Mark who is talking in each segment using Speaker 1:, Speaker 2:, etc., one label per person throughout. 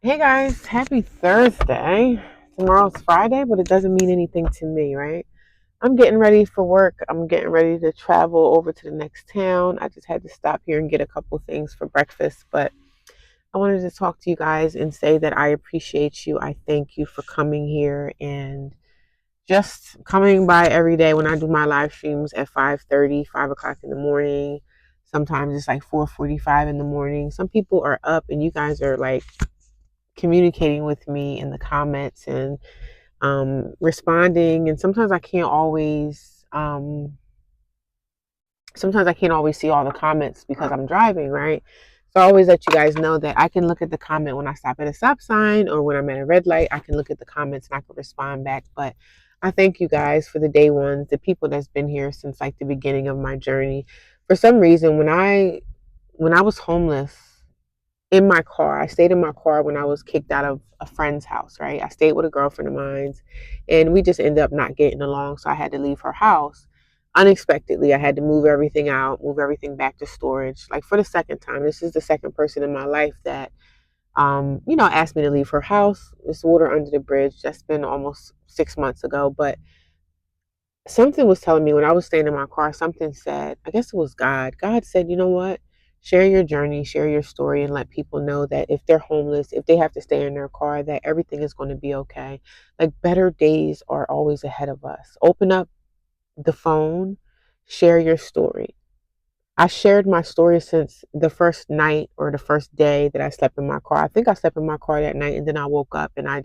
Speaker 1: Hey guys, happy Thursday. Tomorrow's Friday, but it doesn't mean anything to me, right? I'm getting ready for work. I'm getting ready to travel over to the next town. I just had to stop here and get a couple things for breakfast, but I wanted to talk to you guys and say that I appreciate you. I thank you for coming here and just coming by every day when I do my live streams at 5:30, 5 o'clock in the morning. Sometimes it's like 4:45 in the morning. Some people are up and you guys are like communicating with me in the comments and responding. And sometimes I can't always see all the comments because I'm driving, right? So I always let you guys know that I can look at the comment when I stop at a stop sign or when I'm at a red light. I can look at the comments and I can respond back. But I thank you guys for the day ones, the people that's been here since like the beginning of my journey. For some reason, when I was homeless, in my car. I stayed in my car when I was kicked out of a friend's house, right? I stayed with a girlfriend of mine and we just ended up not getting along. So I had to leave her house unexpectedly. I had to move everything out, move everything back to storage. Like for the second time, this is the second person in my life that, asked me to leave her house. It's water under the bridge. That's been almost 6 months ago. But something was telling me when I was staying in my car, something said, I guess it was God. God said, you know what? Share your journey, share your story, and let people know that if they're homeless, if they have to stay in their car, that everything is going to be okay. Like better days are always ahead of us. Open up the phone, share your story. I shared my story since the first night or the first day that I slept in my car. I think I slept in my car that night and then I woke up and I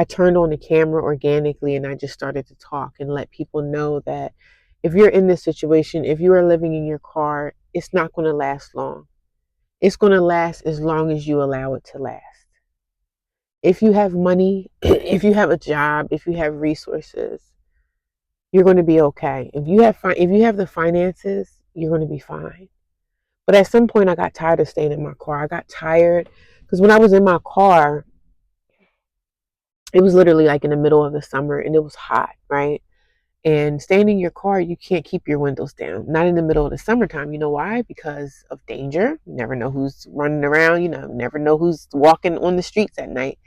Speaker 1: turned on the camera organically and I just started to talk and let people know that if you're in this situation, if you are living in your car, it's not going to last long. It's going to last as long as you allow it to last. If you have money, if you have a job, if you have resources, you're going to be okay. If you have the finances, you're going to be fine. But at some point I got tired of staying in my car. I got tired because when I was in my car, it was literally like in the middle of the summer and it was hot, right? And staying in your car, you can't keep your windows down. Not in the middle of the summertime. You know why? Because of danger. You never know who's running around. Never know who's walking on the streets at night.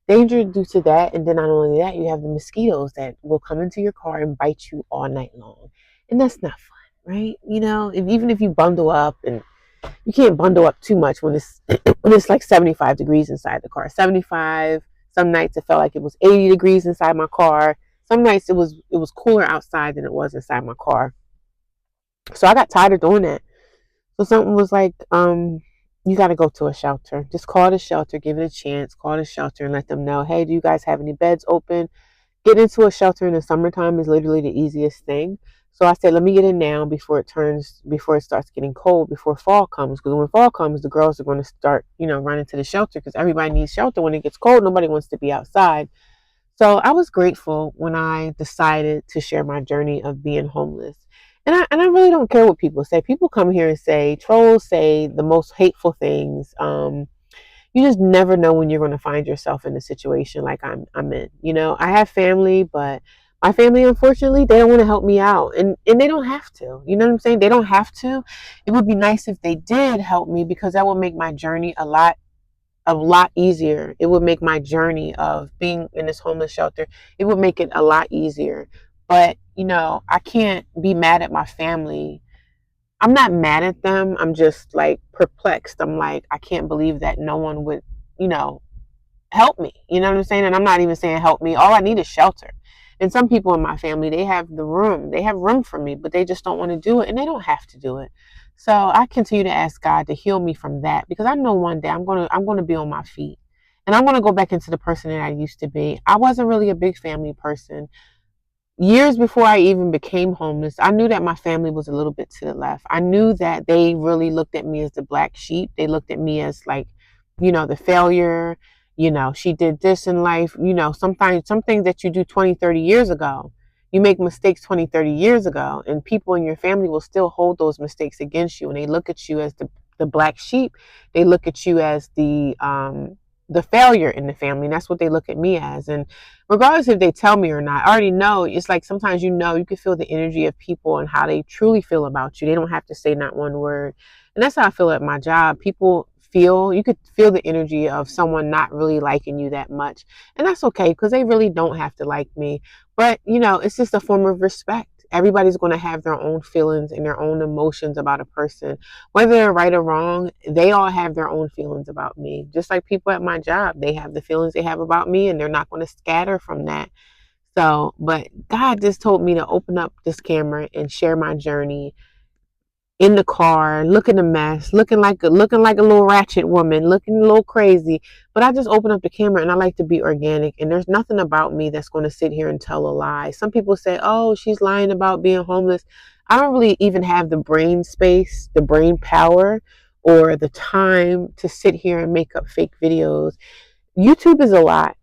Speaker 1: Danger due to that. And then not only that, you have the mosquitoes that will come into your car and bite you all night long. And that's not fun, right? Even if you bundle up, and you can't bundle up too much when it's when it's like 75 degrees inside the car. 75. Some nights it felt like it was 80 degrees inside my car. Some nights it was cooler outside than it was inside my car. So I got tired of doing that. So something was like, you got to go to a shelter. Just call the shelter, give it a chance. Call the shelter and let them know, hey, do you guys have any beds open? Get into a shelter in the summertime is literally the easiest thing. So I said, let me get in now before it starts getting cold, before fall comes. Because when fall comes, the girls are going to start, running to the shelter because everybody needs shelter. When it gets cold, nobody wants to be outside. So I was grateful when I decided to share my journey of being homeless. And I really don't care what people say. People come here and say, trolls say the most hateful things. You just never know when you're going to find yourself in a situation like I'm in. I have family, but my family, unfortunately, they don't want to help me out, and they don't have to. You know what I'm saying? They don't have to. It would be nice if they did help me because that would make my journey a lot easier. It would make my journey of being in this homeless shelter, it would make it a lot easier. But, I can't be mad at my family. I'm not mad at them. I'm just like perplexed. I'm like, I can't believe that no one would, you know, help me. You know what I'm saying? And I'm not even saying help me. All I need is shelter. And some people in my family, they have the room. They have room for me, but they just don't want to do it and they don't have to do it. So I continue to ask God to heal me from that because I know one day I'm gonna be on my feet. And I'm gonna go back into the person that I used to be. I wasn't really a big family person. Years before I even became homeless, I knew that my family was a little bit to the left. I knew that they really looked at me as the black sheep. They looked at me as like, the failure. She did this in life. Sometimes some things that you do 20, 30 years ago, you make mistakes 20, 30 years ago, and people in your family will still hold those mistakes against you. And they look at you as the black sheep. They look at you as the failure in the family. And that's what they look at me as. And regardless if they tell me or not, I already know. It's like sometimes you can feel the energy of people and how they truly feel about you. They don't have to say not one word. And that's how I feel at my job. People you could feel the energy of someone not really liking you that much. And that's okay, because they really don't have to like me. But, it's just a form of respect. Everybody's going to have their own feelings and their own emotions about a person. Whether they're right or wrong, they all have their own feelings about me. Just like people at my job, they have the feelings they have about me, and they're not going to scatter from that. So, but God just told me to open up this camera and share my journey in the car, looking a mess, looking like a little ratchet woman, looking a little crazy. But I just open up the camera, and I like to be organic. And there's nothing about me that's going to sit here and tell a lie. Some people say, "Oh, she's lying about being homeless." I don't really even have the brain space, the brain power, or the time to sit here and make up fake videos. YouTube is a lot.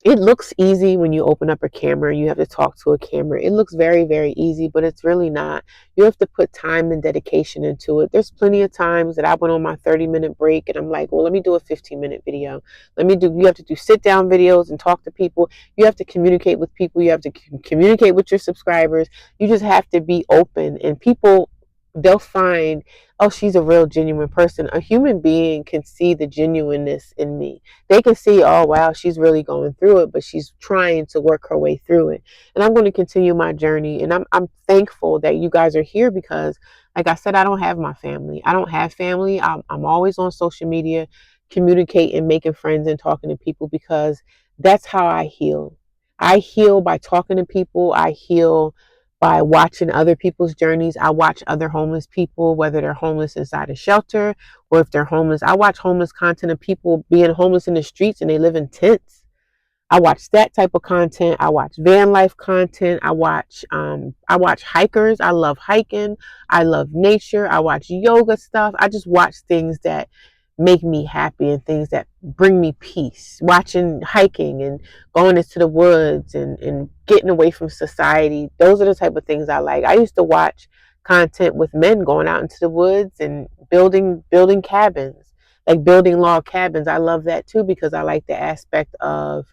Speaker 1: It looks easy when you open up a camera and you have to talk to a camera. It looks very, very easy, but it's really not. You have to put time and dedication into it. There's plenty of times that I went on my 30-minute break and I'm like, well, let me do a 15-minute video. You have to do sit down videos and talk to people. You have to communicate with people. You have to communicate with your subscribers. You just have to be open, and people, they'll find, oh, she's a real genuine person. A human being can see the genuineness in me. They can see, oh, wow, she's really going through it, but she's trying to work her way through it. And I'm going to continue my journey. And I'm thankful that you guys are here, because, like I said, I don't have my family. I don't have family. I'm always on social media, communicating, making friends, and talking to people, because that's how I heal. I heal by talking to people. I heal by watching other people's journeys. I watch other homeless people, whether they're homeless inside a shelter or if they're homeless. I watch homeless content of people being homeless in the streets and they live in tents. I watch that type of content. I watch van life content. I watch hikers. I love hiking. I love nature. I watch yoga stuff. I just watch things that make me happy and things that bring me peace. Watching hiking and going into the woods and getting away from society. Those are the type of things I like. I used to watch content with men going out into the woods and building cabins, like building log cabins. I love that too, because I like the aspect of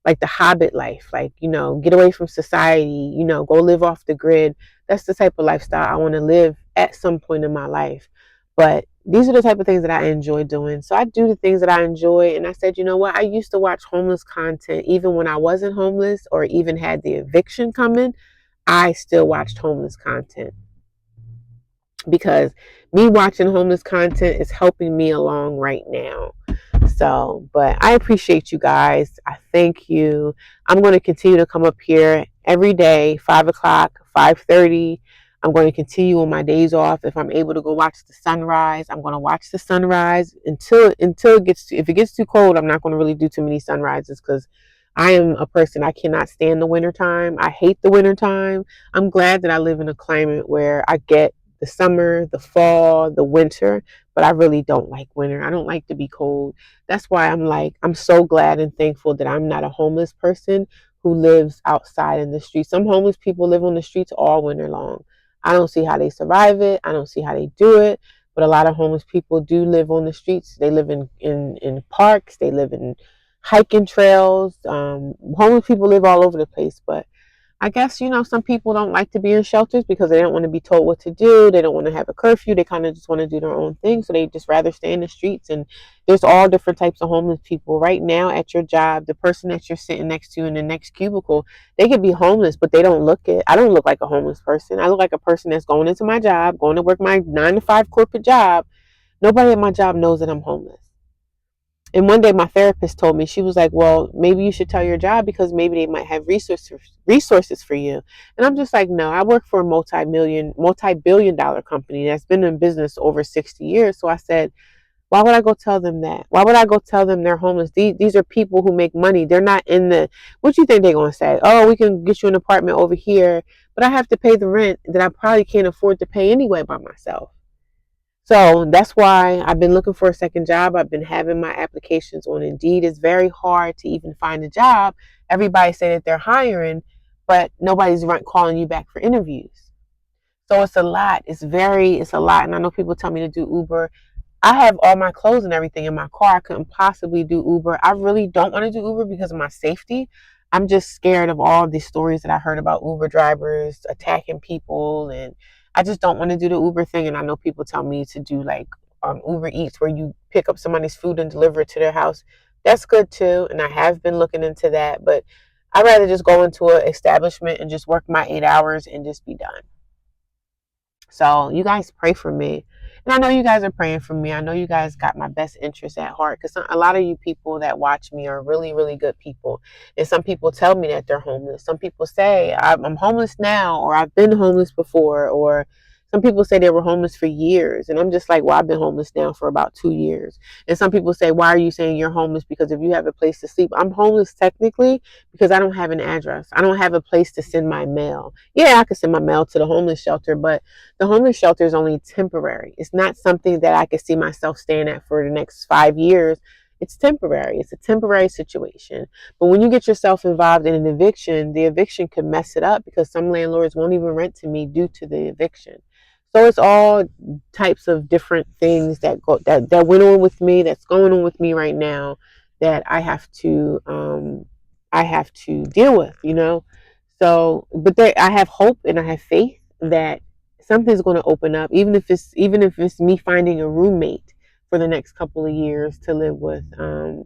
Speaker 1: like the hobbit life, like, get away from society, go live off the grid. That's the type of lifestyle I want to live at some point in my life. But these are the type of things that I enjoy doing. So I do the things that I enjoy. And I said, you know what? I used to watch homeless content even when I wasn't homeless or even had the eviction coming. I still watched homeless content, because me watching homeless content is helping me along right now. So, but I appreciate you guys. I thank you. I'm going to continue to come up here every day, 5 o'clock, 5:30. I'm going to continue on my days off. If I'm able to go watch the sunrise, I'm going to watch the sunrise until it gets if it gets too cold. I'm not going to really do too many sunrises, because I am a person, I cannot stand the wintertime. I hate the wintertime. I'm glad that I live in a climate where I get the summer, the fall, the winter, but I really don't like winter. I don't like to be cold. That's why I'm so glad and thankful that I'm not a homeless person who lives outside in the streets. Some homeless people live on the streets all winter long. I don't see how they survive it. I don't see how they do it. But a lot of homeless people do live on the streets. They live in parks. They live in hiking trails. Homeless people live all over the place. But I guess, some people don't like to be in shelters because they don't want to be told what to do. They don't want to have a curfew. They kind of just want to do their own thing. So they just rather stay in the streets. And there's all different types of homeless people. Right now at your job, the person that you're sitting next to in the next cubicle, they could be homeless, but they don't look it. I don't look like a homeless person. I look like a person that's going into my job, going to work my 9 to 5 corporate job. Nobody at my job knows that I'm homeless. And one day my therapist told me, she was like, well, maybe you should tell your job, because maybe they might have resources for you. And I'm just like, no, I work for a multi-billion dollar company that's been in business over 60 years. So I said, why would I go tell them that? Why would I go tell them they're homeless? These are people who make money. They're not what you think they're going to say? Oh, we can get you an apartment over here, but I have to pay the rent that I probably can't afford to pay anyway by myself. So that's why I've been looking for a second job. I've been having my applications on Indeed. It's very hard to even find a job. Everybody say that they're hiring, but nobody's calling you back for interviews. So it's a lot. It's a lot. And I know people tell me to do Uber. I have all my clothes and everything in my car. I couldn't possibly do Uber. I really don't want to do Uber because of my safety. I'm just scared of all these stories that I heard about Uber drivers attacking people, and I just don't want to do the Uber thing. And I know people tell me to do like Uber Eats, where you pick up somebody's food and deliver it to their house. That's good too, and I have been looking into that. But I'd rather just go into an establishment and just work my 8 hours and just be done. So you guys pray for me. And I know you guys are praying for me. I know you guys got my best interest at heart, because a lot of you people that watch me are really, really good people. And some people tell me that they're homeless. Some people say, I'm homeless now, or I've been homeless before, or some people say they were homeless for years. And I'm just like, well, I've been homeless now for about 2 years. And some people say, why are you saying you're homeless? Because if you have a place to sleep. I'm homeless technically because I don't have an address. I don't have a place to send my mail. Yeah, I could send my mail to the homeless shelter, but the homeless shelter is only temporary. It's not something that I could see myself staying at for the next 5 years. It's temporary. It's a temporary situation. But when you get yourself involved in an eviction, the eviction could mess it up, because some landlords won't even rent to me due to the eviction. So it's all types of different things that went on with me, that's going on with me right now, that I have to deal with, So, but I have hope and I have faith that something's going to open up, even if it's me finding a roommate for the next couple of years to live with. I'm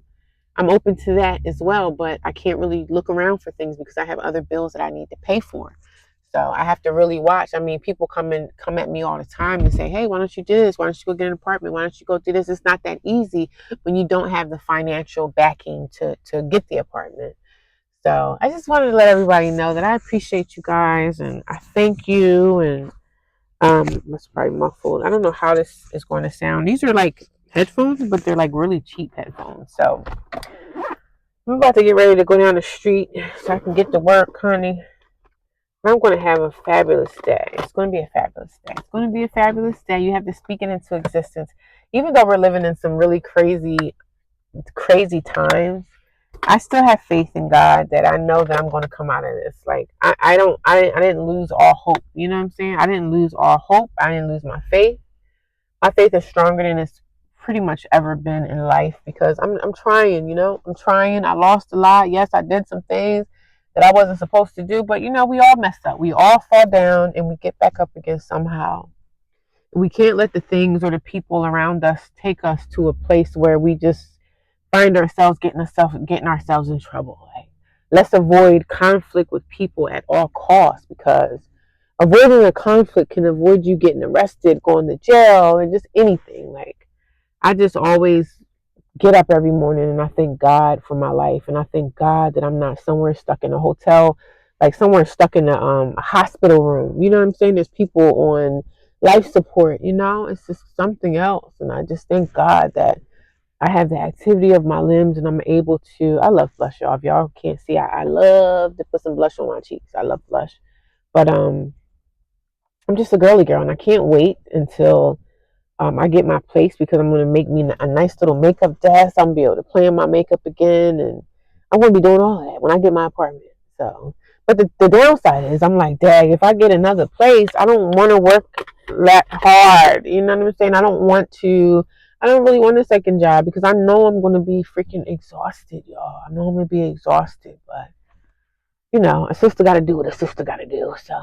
Speaker 1: open to that as well, but I can't really look around for things because I have other bills that I need to pay for. So I have to really watch. I mean, people come at me all the time and say, "Hey, why don't you do this? Why don't you go get an apartment? Why don't you go do this?" It's not that easy when you don't have the financial backing to get the apartment. So I just wanted to let everybody know that I appreciate you guys and I thank you. And that's probably muffled. I don't know how this is going to sound. These are like headphones, but they're like really cheap headphones. So I'm about to get ready to go down the street so I can get to work, honey. I'm going to have a fabulous day. It's going to be a fabulous day. It's going to be a fabulous day. You have to speak it into existence. Even though we're living in some really crazy, crazy times, I still have faith in God that I know that I'm going to come out of this. Like, I didn't lose all hope. You know what I'm saying? I didn't lose all hope. I didn't lose my faith. My faith is stronger than it's pretty much ever been in life, because I'm trying, I'm trying. I lost a lot. Yes, I did some things that I wasn't supposed to do, but we all mess up. We all fall down and we get back up again somehow. We can't let the things or the people around us take us to a place where we just find ourselves getting ourselves in trouble. Like, let's avoid conflict with people at all costs, because avoiding a conflict can avoid you getting arrested, going to jail, and just anything. Like, I just always get up every morning and I thank God for my life, and I thank God that I'm not somewhere stuck in a hotel, like somewhere stuck in a hospital room. You know what I'm saying? There's people on life support. It's just something else, and I just thank God that I have the activity of my limbs and I'm able to. I love blush, y'all. If y'all can't see, I love to put some blush on my cheeks. I love blush, but I'm just a girly girl, and I can't wait until I get my place, because I'm going to make me a nice little makeup desk. I'm going to be able to plan my makeup again, and I'm going to be doing all that when I get my apartment. So, but the downside is, I'm like, dang, if I get another place, I don't want to work that hard. You know what I'm saying? I don't really want a second job, because I know I'm going to be freaking exhausted, y'all. I know I'm going to be exhausted, but a sister got to do what a sister got to do. So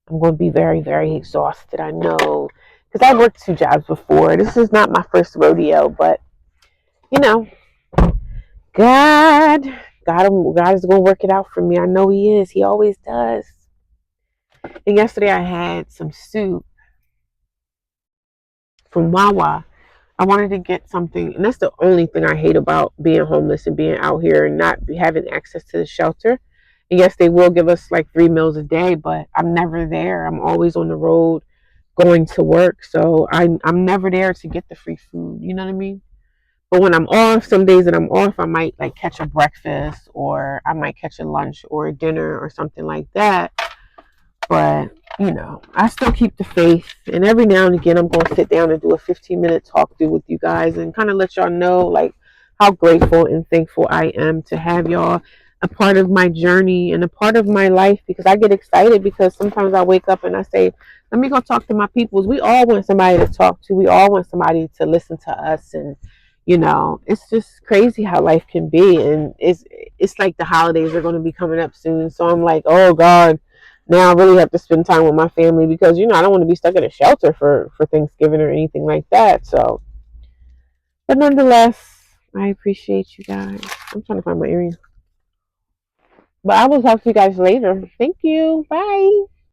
Speaker 1: I'm going to be very, very exhausted. I know, because I worked 2 jobs before. This is not my first rodeo, but you know, God, God is going to work it out for me. I know He is. He always does. And yesterday I had some soup from Wawa. I wanted to get something, and that's the only thing I hate about being homeless and being out here and not having access to the shelter. And yes, they will give us like 3 meals a day, but I'm never there. I'm always on the road going to work, so I'm never there to get the free food. You know what I mean? But when I'm off, some days that I'm off, I might like catch a breakfast, or I might catch a lunch or a dinner or something like that. But I still keep the faith, and every now and again I'm going to sit down and do a 15-minute talk through with you guys and kind of let y'all know like how grateful and thankful I am to have y'all a part of my journey and a part of my life, because I get excited, because sometimes I wake up and I say, let me go talk to my peoples. We all want somebody to talk to. We all want somebody to listen to us. And it's just crazy how life can be. And it's like the holidays are going to be coming up soon, so I'm like, oh God, Now I really have to spend time with my family because, I don't want to be stuck in a shelter for Thanksgiving or anything like that. So, but nonetheless, I appreciate you guys. I'm trying to find my earrings. But I will talk to you guys later. Thank you. Bye.